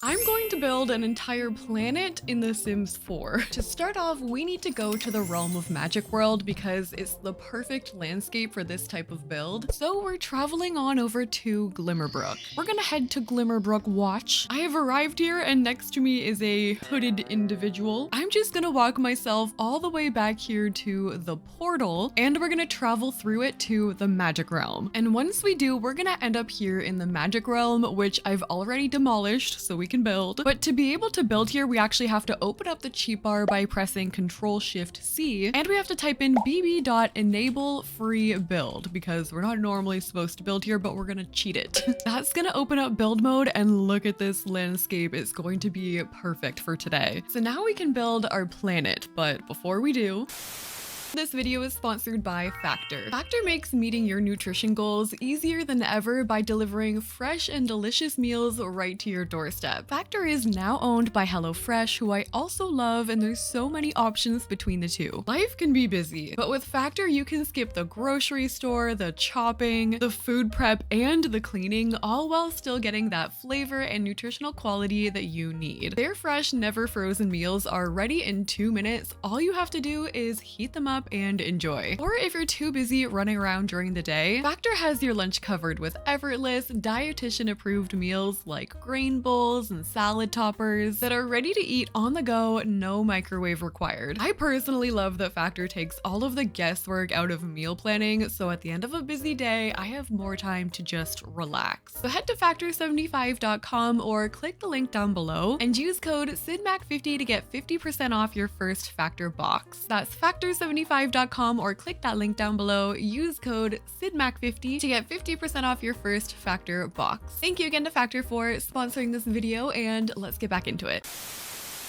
I'm going to build an entire planet in The Sims 4. To start off, we need to go to the Realm of Magic world because it's the perfect landscape for this type of build. So we're traveling on over to Glimmerbrook. We're gonna head to Glimmerbrook Watch. I have arrived here and next to me is a hooded individual. I'm just gonna walk myself all the way back here to the portal and we're gonna travel through it to the Magic Realm. And once we do, we're gonna end up here in the Magic Realm, which I've already demolished so we can build. But to be able to build here, we actually have to open up the cheat bar by pressing Control-Shift-C, and we have to type in bb.enable free build because we're not normally supposed to build here, but we're gonna cheat it. That's gonna open up build mode, and look at this landscape. It's going to be perfect for today. So now we can build our planet, but before we do, this video is sponsored by Factor. Factor makes meeting your nutrition goals easier than ever by delivering fresh and delicious meals right to your doorstep. Factor is now owned by HelloFresh, who I also love, and there's so many options between the two. Life can be busy, but with Factor you can skip the grocery store, the chopping, the food prep, and the cleaning, all while still getting that flavor and nutritional quality that you need. Their fresh, never frozen meals are ready in 2 minutes. All you have to do is heat them up and enjoy. Or if you're too busy running around during the day, Factor has your lunch covered with effortless, dietitian approved meals like grain bowls and salad toppers that are ready to eat on the go, no microwave required. I personally love that Factor takes all of the guesswork out of meal planning, so at the end of a busy day, I have more time to just relax. So head to factor75.com or click the link down below and use code SYDMAC50 to get 50% off your first Factor box. That's factor75.com or click that link down below. Use code SYDMAC50 to get 50% off your first Factor box. Thank you again to Factor for sponsoring this video, and let's get back into it.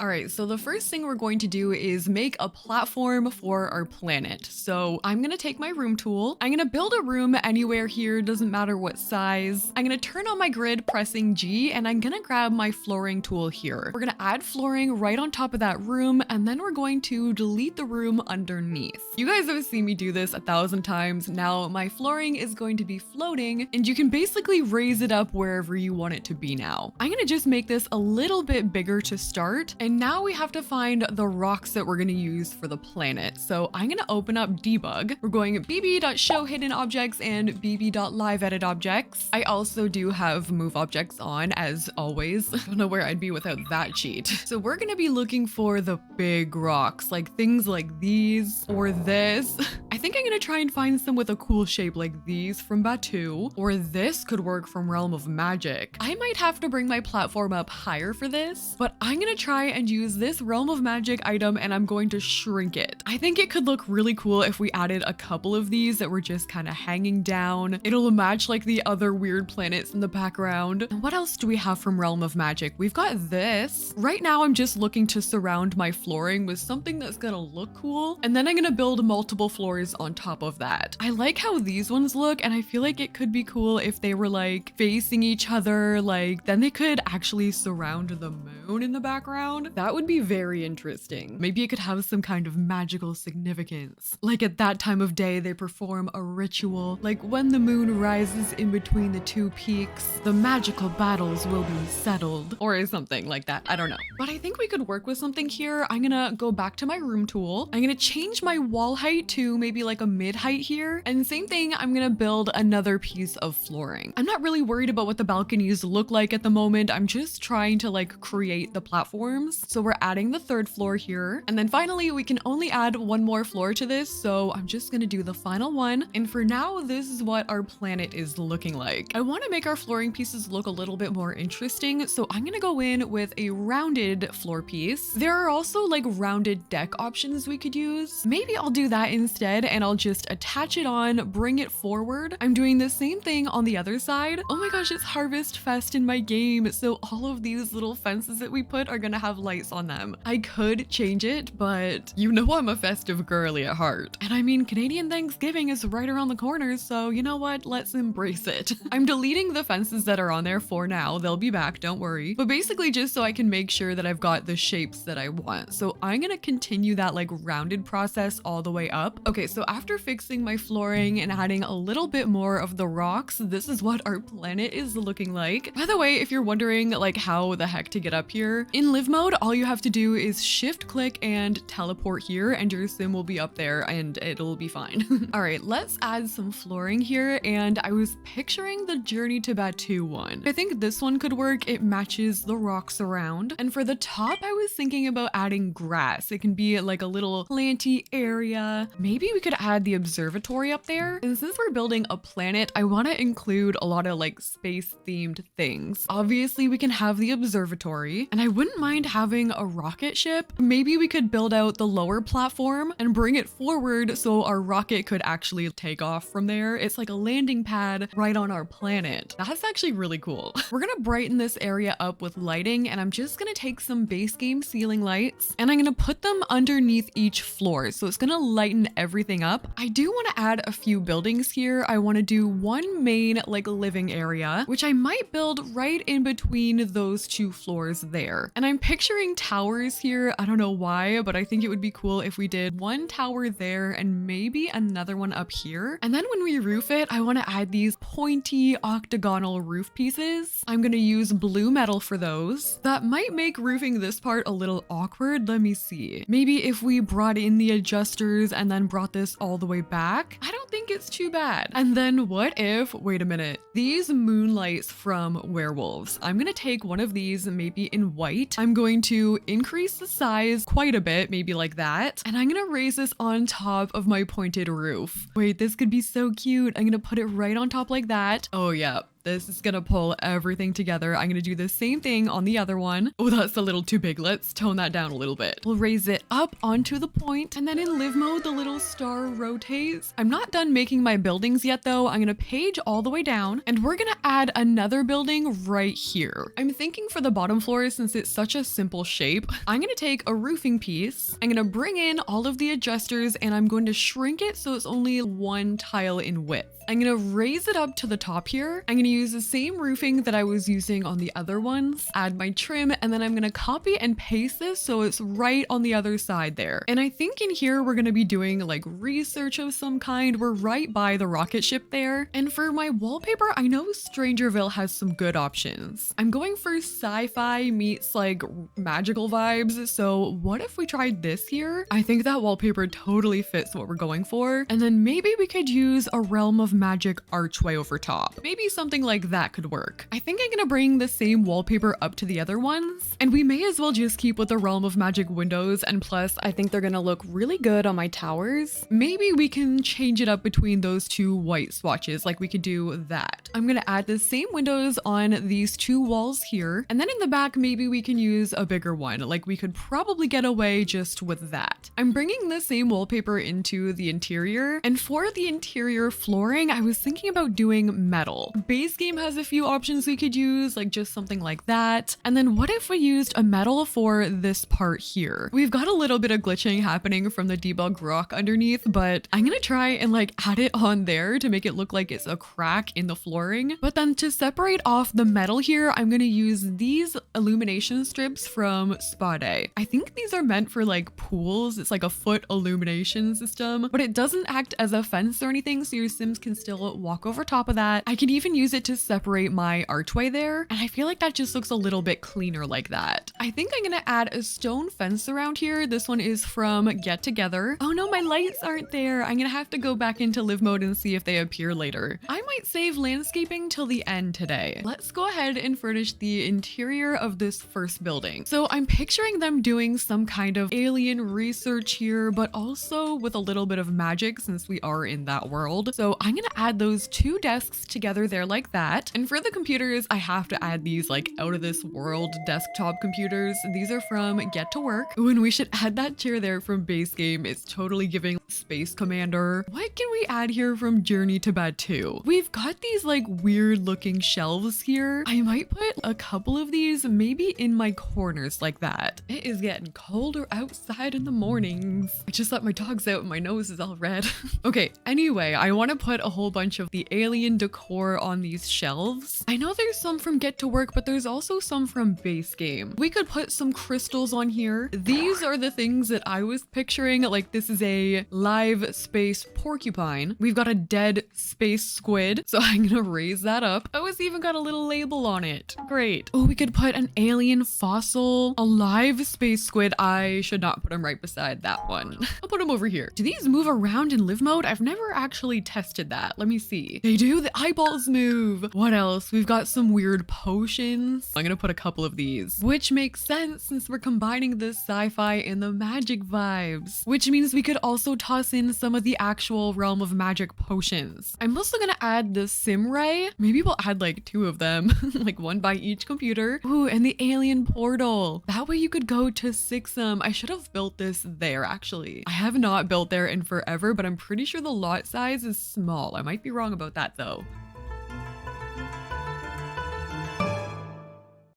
All right, so the first thing we're going to do is make a platform for our planet. So I'm gonna take my room tool. I'm gonna build a room anywhere here, doesn't matter what size. I'm gonna turn on my grid pressing G, and I'm gonna grab my flooring tool here. We're gonna add flooring right on top of that room, and then we're going to delete the room underneath. You guys have seen me do this 1,000 times. Now my flooring is going to be floating, and you can basically raise it up wherever you want it to be now. I'm gonna just make this a little bit bigger to start. And now we have to find the rocks that we're going to use for the planet. So I'm going to open up debug. We're going bb.show hidden objects and bb.live edit objects. I also do have move objects on as always. I don't know where I'd be without that cheat. So we're going to be looking for the big rocks, like things like these or this. I think I'm going to try and find some with a cool shape like these from Batu, or this could work from Realm of Magic. I might have to bring my platform up higher for this, but I'm going to try and use this Realm of Magic item and I'm going to shrink it. I think it could look really cool if we added a couple of these that were just kind of hanging down. It'll match like the other weird planets in the background. And what else do we have from Realm of Magic? We've got this. Right now I'm just looking to surround my flooring with something that's gonna look cool, and then I'm gonna build multiple floors on top of that. I like how these ones look, and I feel like it could be cool if they were like facing each other, like then they could actually surround the moon in the background. That would be very interesting. Maybe it could have some kind of magical significance. Like at that time of day, they perform a ritual. Like when the moon rises in between the two peaks, the magical battles will be settled. Or something like that. I don't know. But I think we could work with something here. I'm gonna go back to my room tool. I'm gonna change my wall height to maybe like a mid height here. And same thing, I'm gonna build another piece of flooring. I'm not really worried about what the balconies look like at the moment. I'm just trying to like create the platforms. So we're adding the third floor here. And then finally, we can only add one more floor to this. So I'm just gonna do the final one. And for now, this is what our planet is looking like. I wanna make our flooring pieces look a little bit more interesting. So I'm gonna go in with a rounded floor piece. There are also like rounded deck options we could use. Maybe I'll do that instead and I'll just attach it on, bring it forward. I'm doing the same thing on the other side. Oh my gosh, it's Harvest Fest in my game. So all of these little fences that we put are gonna have lights on them. I could change it, but you know I'm a festive girly at heart. And I mean, Canadian Thanksgiving is right around the corner, so you know what? Let's embrace it. I'm deleting the fences that are on there for now. They'll be back, don't worry. But basically just so I can make sure that I've got the shapes that I want. So I'm gonna continue that like rounded process all the way up. Okay, so after fixing my flooring and adding a little bit more of the rocks, this is what our planet is looking like. By the way, if you're wondering like how the heck to get up here, in live mode, all you have to do is shift click and teleport here and your sim will be up there and it'll be fine. All right, let's add some flooring here. And I was picturing the Journey to Batu one. I think this one could work. It matches the rocks around. And for the top, I was thinking about adding grass. It can be like a little planty area. Maybe we could add the observatory up there. And since we're building a planet, I want to include a lot of like space themed things. Obviously, we can have the observatory, and I wouldn't mind having a rocket ship. Maybe we could build out the lower platform and bring it forward so our rocket could actually take off from there. It's like a landing pad right on our planet. That's actually really cool. We're gonna brighten this area up with lighting, and I'm just gonna take some base game ceiling lights and I'm gonna put them underneath each floor. So it's gonna lighten everything up. I do want to add a few buildings here. I want to do one main like living area, which I might build right in between those two floors there. And I'm picturing towers here. I don't know why, but I think it would be cool if we did one tower there and maybe another one up here. And then when we roof it, I want to add these pointy octagonal roof pieces. I'm going to use blue metal for those. That might make roofing this part a little awkward. Let me see. Maybe if we brought in the adjusters and then brought this all the way back, I don't think it's too bad. And then what if, wait a minute, these moonlights from werewolves, I'm going to take one of these maybe in white. I'm going to increase the size quite a bit, maybe like that. And I'm going to raise this on top of my pointed roof. Wait, this could be so cute. I'm going to put it right on top like that. Oh yeah. This is gonna pull everything together. I'm gonna do the same thing on the other one. Oh, that's a little too big. Let's tone that down a little bit. We'll raise it up onto the point, and then in live mode, the little star rotates. I'm not done making my buildings yet though. I'm gonna page all the way down, and we're gonna add another building right here. I'm thinking for the bottom floor, since it's such a simple shape, I'm gonna take a roofing piece. I'm gonna bring in all of the adjusters, and I'm going to shrink it so it's only one tile in width. I'm gonna raise it up to the top here. I'm gonna use the same roofing that I was using on the other ones, add my trim, and then I'm gonna copy and paste this so it's right on the other side there. And I think in here we're gonna be doing like research of some kind. We're right by the rocket ship there. And for my wallpaper, I know Strangerville has some good options. I'm going for sci-fi meets like magical vibes. So what if we tried this here? I think that wallpaper totally fits what we're going for. And then maybe we could use a Realm of Magic archway over top. Maybe something like that could work. I think I'm gonna bring the same wallpaper up to the other ones, and we may as well just keep with the Realm of Magic windows, and plus I think they're gonna look really good on my towers. Maybe we can change it up between those two white swatches, like we could do that. I'm gonna add the same windows on these two walls here, and then in the back maybe we can use a bigger one, like we could probably get away just with that. I'm bringing the same wallpaper into the interior, and for the interior flooring, I was thinking about doing metal. Base game has a few options we could use, like just something like that. And then what if we used a metal for this part here? We've got a little bit of glitching happening from the debug rock underneath, but I'm gonna try and like add it on there to make it look like it's a crack in the flooring. But then to separate off the metal here, I'm gonna use these illumination strips from Spa Day. I think these are meant for like pools. It's like a foot illumination system, but it doesn't act as a fence or anything, so your Sims can still walk over top of that. I can even use it to separate my archway there, and I feel like that just looks a little bit cleaner like that. I think I'm gonna add a stone fence around here. This one is from Get Together. Oh no, my lights aren't there. I'm gonna have to go back into live mode and see if they appear later. I might save landscaping till the end today. Let's go ahead and furnish the interior of this first building. So I'm picturing them doing some kind of alien research here, but also with a little bit of magic since we are in that world. So I'm gonna add those two desks together there like like that. And for the computers, I have to add these like out of this world desktop computers. These are from Get to Work. Ooh, and we should add that chair there from base game. It's totally giving Space Commander. What can we add here from Journey to Bed 2? We've got these like weird looking shelves here. I might put a couple of these maybe in my corners like that. It is getting colder outside in the mornings. I just let my dogs out and my nose is all red. Okay, anyway, I want to put a whole bunch of the alien decor on these shelves. I know there's some from Get to Work, but there's also some from base game. We could put some crystals on here. These are the things that I was picturing. Like this is a live space porcupine. We've got a dead space squid, so I'm gonna raise that up. Oh, it's even got a little label on it. Great. Oh, we could put an alien fossil, a live space squid. I should not put him right beside that one. I'll put him over here. Do these move around in live mode? I've never actually tested that. Let me see. They do. The eyeballs move. What else? We've got some weird potions. I'm gonna put a couple of these, which makes sense since we're combining the sci-fi and the magic vibes, which means we could also toss in some of the actual Realm of Magic potions. I'm also gonna add the sim ray. Maybe we'll add like 2 of them, like 1 by each computer. Ooh, and the alien portal. That way you could go to Sixum. I should have built this there actually. I have not built there in forever, but I'm pretty sure the lot size is small. I might be wrong about that though.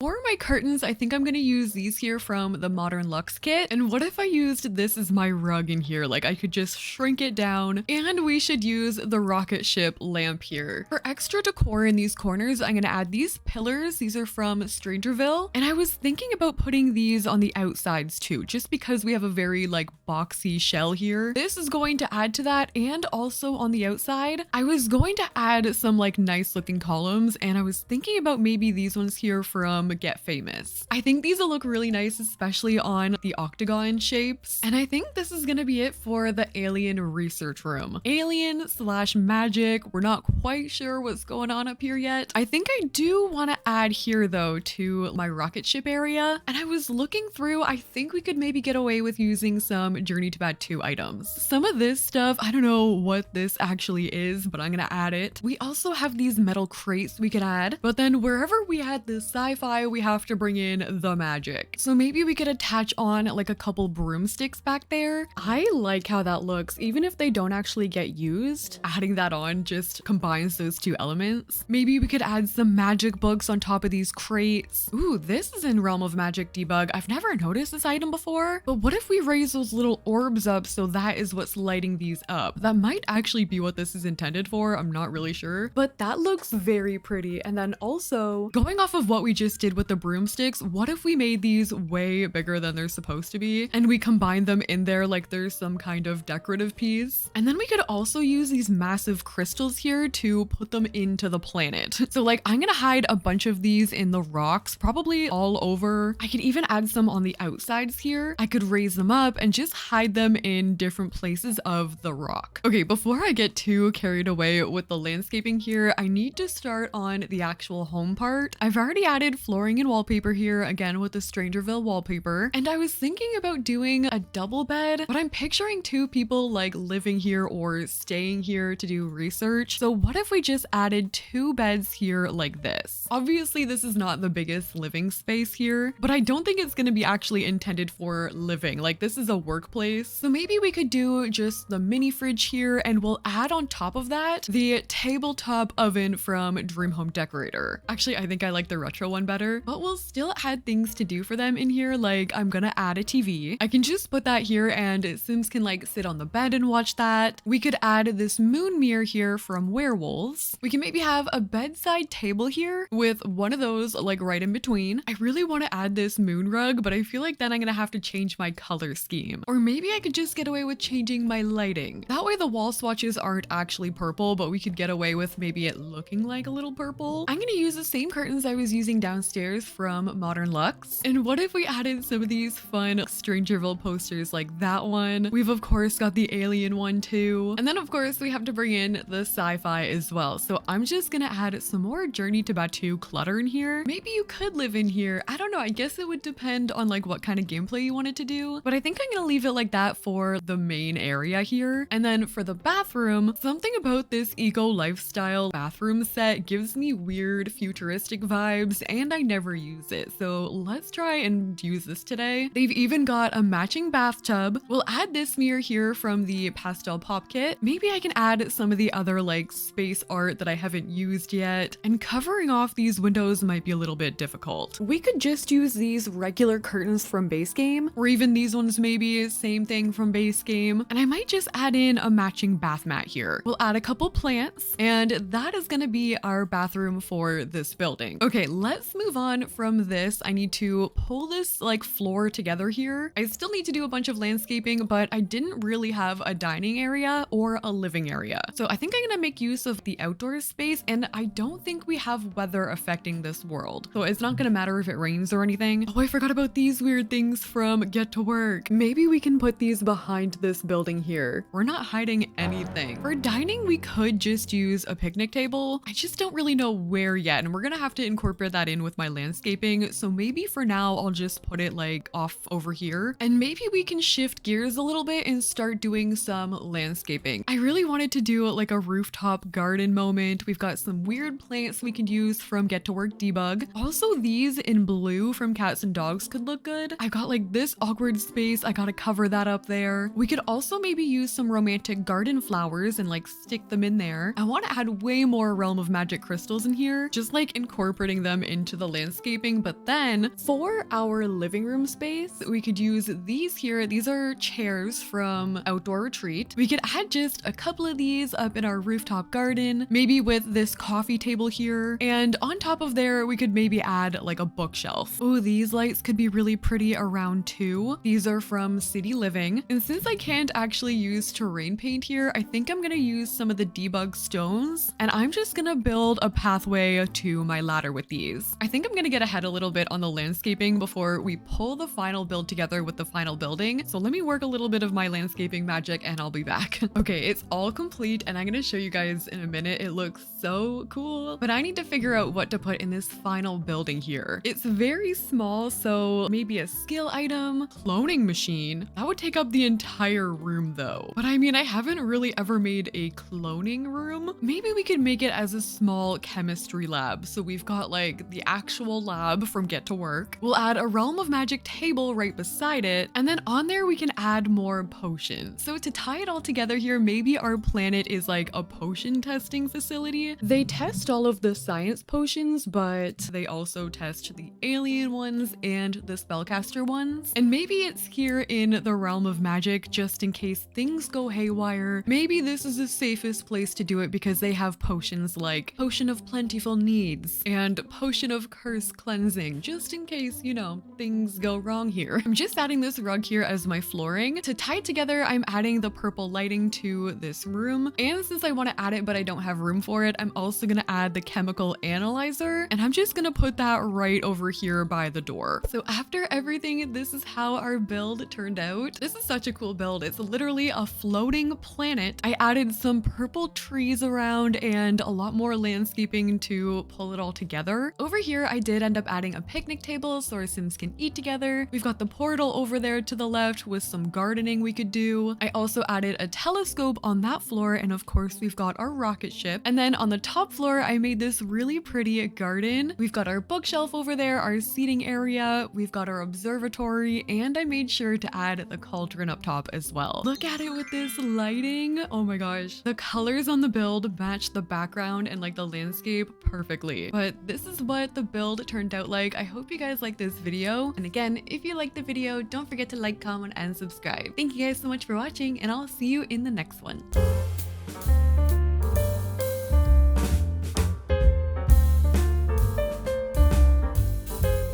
For my curtains, I think I'm gonna use these here from the Modern Luxe kit. And what if I used this as my rug in here? Like I could just shrink it down, and we should use the rocket ship lamp here. For extra decor in these corners, I'm gonna add these pillars. These are from Strangerville. And I was thinking about putting these on the outsides too, just because we have a very like boxy shell here. This is going to add to that, and also on the outside, I was going to add some like nice looking columns, and I was thinking about maybe these ones here from Get Famous. I think these will look really nice, especially on the octagon shapes. And I think this is gonna be it for the alien research room. Alien slash magic. We're not quite sure what's going on up here yet. I think I do want to add here though to my rocket ship area. And I was looking through, I think we could maybe get away with using some Journey to Bed 2 items. Some of this stuff, I don't know what this actually is, but I'm gonna add it. We also have these metal crates we could add, but then wherever we add the sci-fi, we have to bring in the magic. So maybe we could attach on like a couple broomsticks back there. I like how that looks, even if they don't actually get used. Adding that on just combines those 2 elements. Maybe we could add some magic books on top of these crates. Ooh, this is in Realm of Magic debug. I've never noticed this item before, but what if we raise those little orbs up so that is what's lighting these up? That might actually be what this is intended for. I'm not really sure, but that looks very pretty. And then also going off of what we just did with the broomsticks, what if we made these way bigger than they're supposed to be and we combine them in there like there's some kind of decorative piece? And then we could also use these massive crystals here to put them into the planet. So like I'm gonna hide a bunch of these in the rocks, probably all over. I could even add some on the outsides here. I could raise them up and just hide them in different places of the rock. Okay, before I get too carried away with the landscaping here, I need to start on the actual home part. I've already added flooring and wallpaper here, again with the Strangerville wallpaper. And I was thinking about doing a double bed, but I'm picturing 2 people like living here or staying here to do research. So what if we just added 2 beds here like this? Obviously, this is not the biggest living space here, but I don't think it's going to be actually intended for living. Like this is a workplace. So maybe we could do just the mini fridge here, and we'll add on top of that the tabletop oven from Dream Home Decorator. Actually, I think I like the retro one better, but we'll still add things to do for them in here. Like I'm gonna add a TV. I can just put that here and Sims can like sit on the bed and watch that. We could add this moon mirror here from Werewolves. We can maybe have a bedside table here with one of those like right in between. I really want to add this moon rug, but I feel like then I'm gonna have to change my color scheme. Or maybe I could just get away with changing my lighting. That way the wall swatches aren't actually purple, but we could get away with maybe it looking like a little purple. I'm gonna use the same curtains I was using downstairs from Modern Luxe. And what if we added some of these fun Strangerville posters like that one? We've of course got the alien one too. And then of course we have to bring in the sci-fi as well. So I'm just gonna add some more Journey to Batuu clutter in here. Maybe you could live in here. I don't know. I guess it would depend on like what kind of gameplay you wanted to do. But I think I'm gonna leave it like that for the main area here. And then for the bathroom, something about this eco lifestyle bathroom set gives me weird futuristic vibes and I never use it. So let's try and use this today. They've even got a matching bathtub. We'll add this mirror here from the pastel pop kit. Maybe I can add some of the other like space art that I haven't used yet. And covering off these windows might be a little bit difficult. We could just use these regular curtains from base game, or even these ones maybe, same thing from base game. And I might just add in a matching bath mat here. We'll add a couple plants and that is gonna be our bathroom for this building. Okay, let's move on from this. I need to pull this like floor together here. I still need to do a bunch of landscaping, but I didn't really have a dining area or a living area. So I think I'm gonna make use of the outdoor space, and I don't think we have weather affecting this world. So it's not gonna matter if it rains or anything. Oh, I forgot about these weird things from Get to Work. Maybe we can put these behind this building here. We're not hiding anything. For dining, we could just use a picnic table. I just don't really know where yet, and we're gonna have to incorporate that in with my landscaping. So maybe for now, I'll just put it like off over here, and maybe we can shift gears a little bit and start doing some landscaping. I really wanted to do like a rooftop garden moment. We've got some weird plants we can use from Get to Work Debug. Also, these in blue from Cats and Dogs could look good. I got like this awkward space. I gotta cover that up there. We could also maybe use some romantic garden flowers and like stick them in there. I want to add way more Realm of Magic crystals in here, just like incorporating them into the landscaping. But then for our living room space, we could use these here. These are chairs from Outdoor Retreat. We could add just a couple of these up in our rooftop garden, maybe with this coffee table here. And on top of there, we could maybe add like a bookshelf. Oh, these lights could be really pretty around too. These are from City Living. And since I can't actually use terrain paint here, I think I'm gonna use some of the debug stones, and I'm just gonna build a pathway to my ladder with these. I think I'm gonna get ahead a little bit on the landscaping before we pull the final build together with the final building. So let me work a little bit of my landscaping magic and I'll be back. Okay, it's all complete and I'm gonna show you guys in a minute. It looks so cool, but I need to figure out what to put in this final building here. It's very small, so maybe a skill item, cloning machine. That would take up the entire room though. But I mean, I haven't really ever made a cloning room. Maybe we could make it as a small chemistry lab. So we've got like the actual lab from Get to Work. We'll add a Realm of Magic table right beside it. And then on there, we can add more potions. So to tie it all together here, maybe our planet is like a potion testing facility. They test all of the science potions, but they also test the alien ones and the spellcaster ones. And maybe it's here in the Realm of Magic, just in case things go haywire. Maybe this is the safest place to do it because they have potions like Potion of Plentiful Needs and Potion of Curse Cleansing, just in case, you know, things go wrong here. I'm just adding this rug here as my flooring. To tie it together, I'm adding the purple lighting to this room. And since I want to add it, but I don't have room for it, I'm also going to add the chemical analyzer. And I'm just going to put that right over here by the door. So after everything, this is how our build turned out. This is such a cool build. It's literally a floating planet. I added some purple trees around and a lot more landscaping to pull it all together. Over here, I did end up adding a picnic table so our Sims can eat together. We've got the portal over there to the left with some gardening we could do. I also added a telescope on that floor, and of course we've got our rocket ship. And then on the top floor, I made this really pretty garden. We've got our bookshelf over there, our seating area, we've got our observatory, and I made sure to add the cauldron up top as well. Look at it with this lighting. Oh my gosh. The colors on the build match the background and like the landscape perfectly. But this is what the build turned out like. I hope you guys liked this video. And again, if you liked the video, don't forget to like, comment, and subscribe. Thank you guys so much for watching, and I'll see you in the next one.